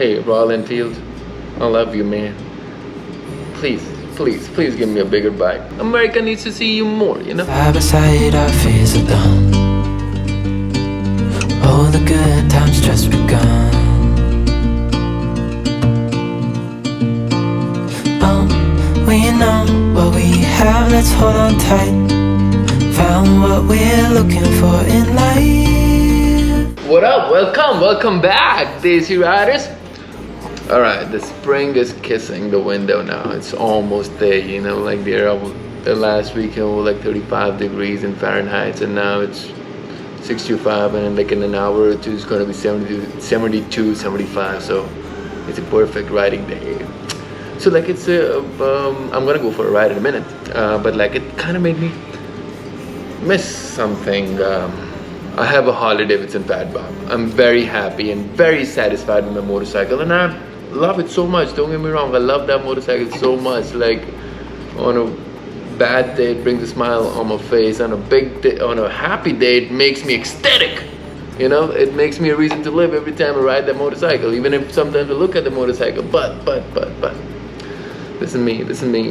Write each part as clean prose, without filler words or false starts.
Hey, Royal Enfield, I love you, man. Please, please, please give me a bigger bike. America needs to see you more, you know? Side by side, our fears are done. All the good times just begun. We know what we have, let's hold on tight. Found what we're looking for in life. What up? Welcome back, Daisy Riders. Alright, the spring is kissing the window now. It's almost there, you know, like the last weekend was like 35 degrees in Fahrenheit, and now it's 65, and like in an hour or two it's gonna be 72, 75, so it's a perfect riding day. So like it's I'm gonna go for a ride in a minute, but like it kind of made me miss something. I have a Harley Davidson Fat Bob. I'm very happy and very satisfied with my motorcycle, and I love it so much. Don't get me wrong, I love that motorcycle so much. Like on a bad day it brings a smile on my face, on a big day, on a happy day it makes me ecstatic. You know, it makes me a reason to live every time I ride that motorcycle, even if sometimes I look at the motorcycle. But this is me,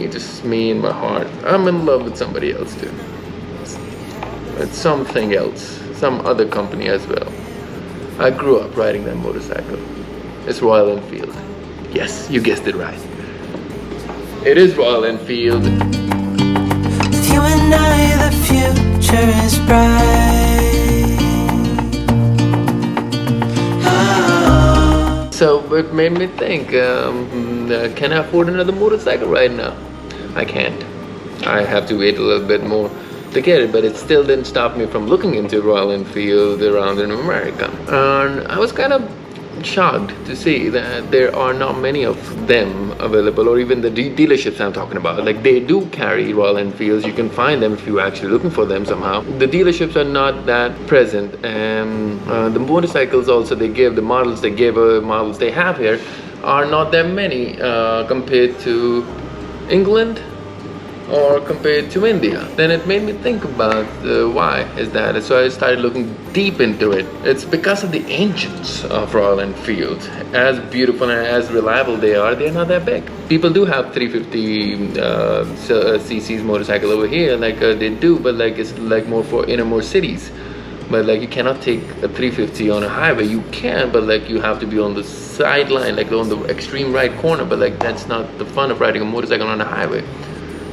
just me in my heart. I'm in love with somebody else too. It's something else, some other company as well. I grew up riding that motorcycle. It's Royal Enfield. Yes, you guessed it right. It is Royal Enfield. With you and I, the future is bright. So it made me think, can I afford another motorcycle right now? I can't. I have to wait a little bit more to get it, but it still didn't stop me from looking into Royal Enfield around in America. And I was kind of shocked to see that there are not many of them available, or even the dealerships I'm talking about. Like they do carry Royal Enfields, you can find them if you're actually looking for them somehow. The dealerships are not that present, and the motorcycles also they give, the models they give, models they have here are not that many compared to England or compared to India. Then it made me think about why is that. So I started looking deep into it. It's because of the engines of Royal Enfield. As beautiful and as reliable they're not that big. People do have 350 cc's motorcycle over here, like they do, but like it's like more for inner more cities. But like you cannot take a 350 on a highway. You can, but like you have to be on the sideline, like on the extreme right corner. But like that's not the fun of riding a motorcycle on a highway.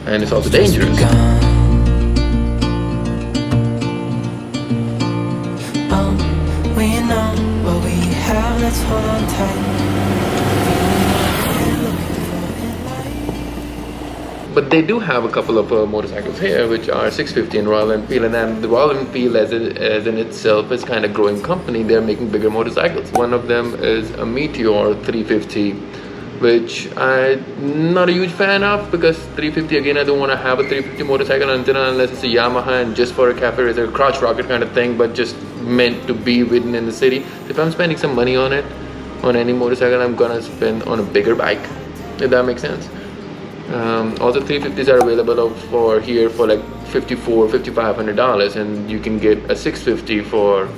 And it's also dangerous. We know what we have, let's hold on tight. But they do have a couple of motorcycles here, which are 650 and Royal Enfield, and then the Royal Enfield as in itself is kind of growing company. They're making bigger motorcycles. One of them is a Meteor 350, which I'm not a huge fan of, because 350, again, I don't want to have a 350 motorcycle until unless it's a Yamaha and just for a cafe racer, a crotch rocket kind of thing, but just meant to be ridden in the city. If I'm spending some money on it, on any motorcycle, I'm gonna spend on a bigger bike, if that makes sense. Also 350s are available for here for like $5,500, and you can get a 650 for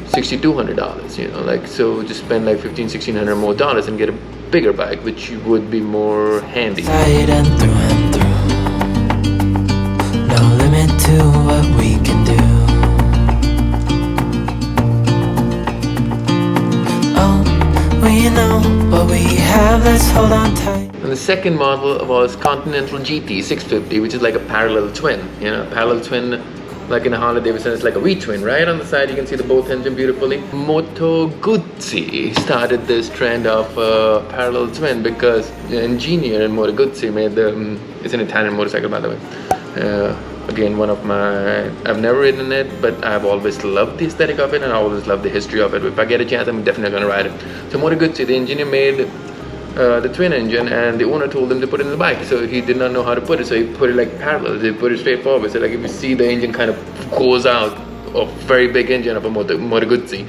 $6,200, you know, like, so just spend like $1,500-1,600 more dollars and get a bigger bike, which would be more handy. Side and through, no limit to what we can do. Oh, we know what we have, let's hold on tight. And the second model was Continental GT 650, which is like a parallel twin, you know, parallel twin. Like in a Harley Davidson, it's like a V-twin, right? On the side, you can see the both engine beautifully. Moto Guzzi started this trend of parallel twin because the engineer in Moto Guzzi made the, it's an Italian motorcycle, by the way. Again, one of my, I've never ridden it, but I've always loved the aesthetic of it, and I always loved the history of it. If I get a chance, I'm definitely gonna ride it. So Moto Guzzi, the engineer made the twin engine, and the owner told him to put it in the bike, so he did not know how to put it, so he put it like parallel, he put it straight forward. So like if you see the engine kind of goes out, a very big engine of a Moto Guzzi,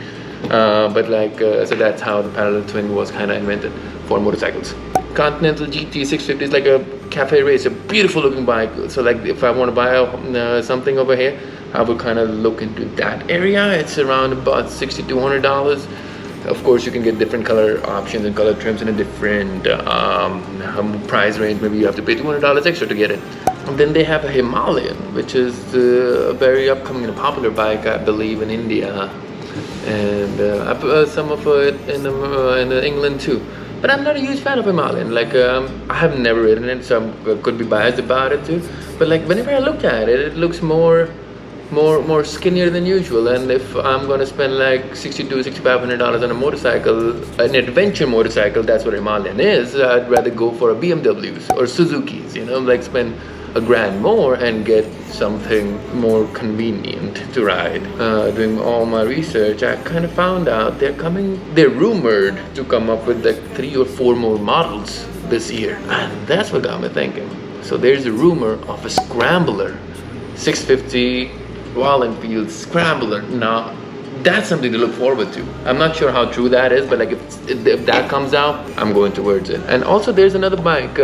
but like so that's how the parallel twin was kind of invented for motorcycles. Continental GT 650 is like a cafe race, a beautiful looking bike. So like if I want to buy something over here, I would kind of look into that area. It's around about $6,200. Of course, you can get different color options and color trims in a different price range. Maybe you have to pay $200 extra to get it. And then they have a Himalayan, which is a very upcoming and popular bike, I believe, in India, and some of it in England too. But I'm not a huge fan of Himalayan. Like I have never ridden it, so I could be biased about it too. But like whenever I look at it, it looks more skinnier than usual. And if I'm gonna spend like $6,500 on a motorcycle, an adventure motorcycle, that's what Himalayan is, I'd rather go for a BMWs or Suzuki's, you know, like spend $1,000 more and get something more convenient to ride. Doing all my research, I kind of found out they're rumored to come up with like 3 or 4 more models this year, and that's what got me thinking. So there's a rumor of a Scrambler 650 Royal Enfield Scrambler. Now that's something to look forward to. I'm not sure how true that is, but like if that comes out, I'm going towards it. And also there's another bike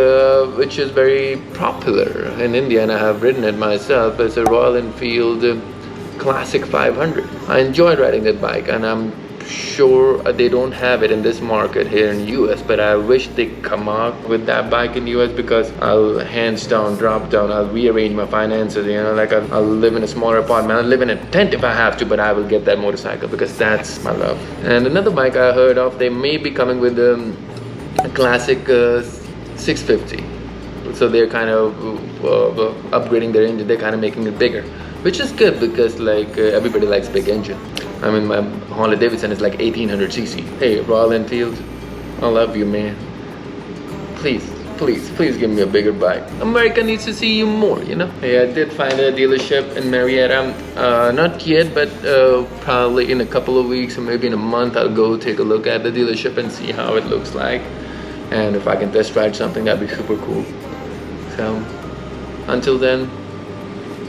which is very popular in India, and I have ridden it myself. It's a Royal Enfield Classic 500. I enjoyed riding that bike, and I'm sure they don't have it in this market here in US, but I wish they come out with that bike in US, because I'll hands down drop down, I'll rearrange my finances, you know, like I'll live in a smaller apartment, I'll live in a tent if I have to, but I will get that motorcycle because that's my love. And another bike I heard of, they may be coming with a classic 650. So they're kind of upgrading their engine, they're kind of making it bigger, which is good because like everybody likes big engine. I mean, my Harley Davidson is like 1800cc. Hey, Royal Enfield, I love you, man. Please give me a bigger bike. America needs to see you more, you know? Hey, I did find a dealership in Marietta. Not yet, but probably in a couple of weeks or maybe in a month, I'll go take a look at the dealership and see how it looks like. And if I can test ride something, that'd be super cool. So, until then,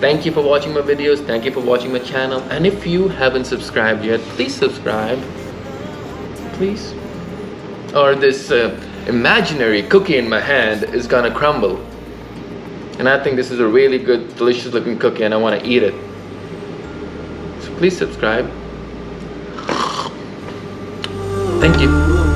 thank you for watching my videos, thank you for watching my channel, and if you haven't subscribed yet, please subscribe, please. Or this imaginary cookie in my hand is gonna crumble. And I think this is a really good, delicious looking cookie, and I wanna eat it. So please subscribe. Thank you.